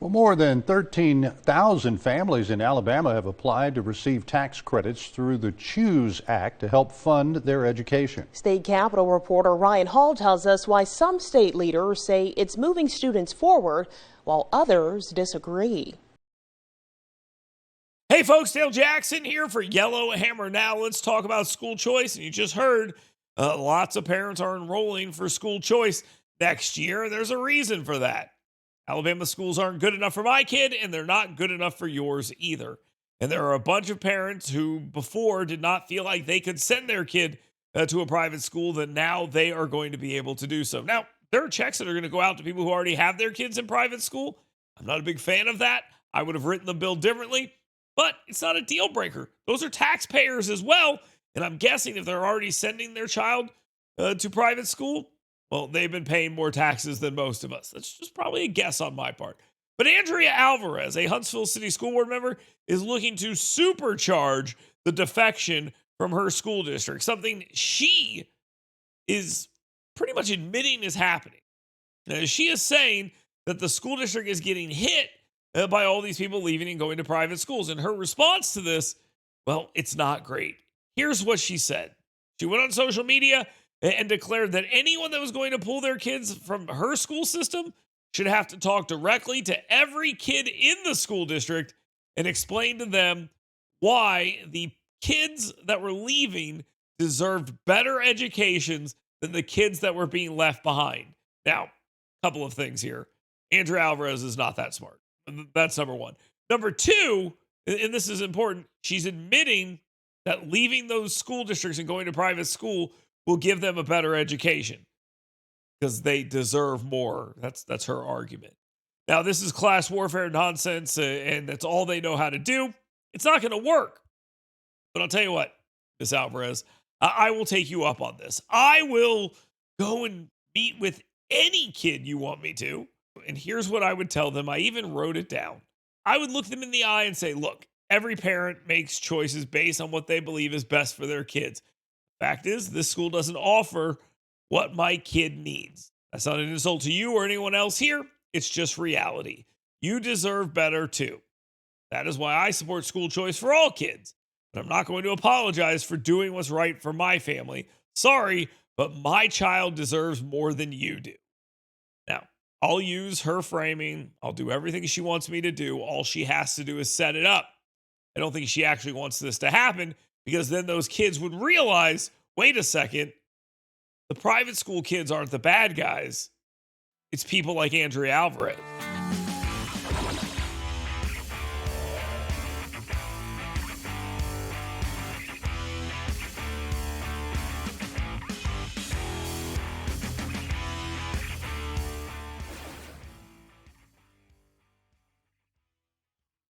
Well, more than 13,000 families in Alabama have applied to receive tax credits through the Choose Act to help fund their education. State Capitol reporter Ryan Hall tells us why some state leaders say it's moving students forward while others disagree. Hey folks, Dale Jackson here for Yellow Hammer Now. Let's talk about school choice. And you just heard lots of parents are enrolling for school choice next year. There's a reason for that. Alabama schools aren't good enough for my kid, and they're not good enough for yours either. And there are a bunch of parents who before did not feel like they could send their kid to a private school that now they are going to be able to do so. Now, there are checks that are going to go out to people who already have their kids in private school. I'm not a big fan of that. I would have written the bill differently, but it's not a deal breaker. Those are taxpayers as well. And I'm guessing if they're already sending their child to private school, well, they've been paying more taxes than most of us. That's just probably a guess on my part. But Andrea Alvarez, a Huntsville City School Board member, is looking to supercharge the defection from her school district, something she is pretty much admitting is happening. She is saying that the school district is getting hit by all these people leaving and going to private schools. And her response to this, well, it's not great. Here's what she said. She went on social media and declared that anyone that was going to pull their kids from her school system should have to talk directly to every kid in the school district and explain to them why the kids that were leaving deserved better educations than the kids that were being left behind. Now, a couple of things here. Andrea Alvarez is not that smart. That's number one. Number two, and this is important, she's admitting that leaving those school districts and going to private school will give them a better education because they deserve more. That's her argument. Now, this is class warfare nonsense, and that's all they know how to do. It's not going to work. But I'll tell you what, Miss Alvarez, I will take you up on this. I will go and meet with any kid you want me to. And here's what I would tell them. I even wrote it down. I would look them in the eye and say, look, every parent makes choices based on what they believe is best for their kids. Fact is, this school doesn't offer what my kid needs. That's not an insult to you or anyone else here. It's just reality. You deserve better too. That is why I support school choice for all kids. But I'm not going to apologize for doing what's right for my family. Sorry, but my child deserves more than you do. Now, I'll use her framing. I'll do everything she wants me to do. All she has to do is set it up. I don't think she actually wants this to happen, because then those kids would realize, wait a second, the private school kids aren't the bad guys. It's people like Andrea Alvarez.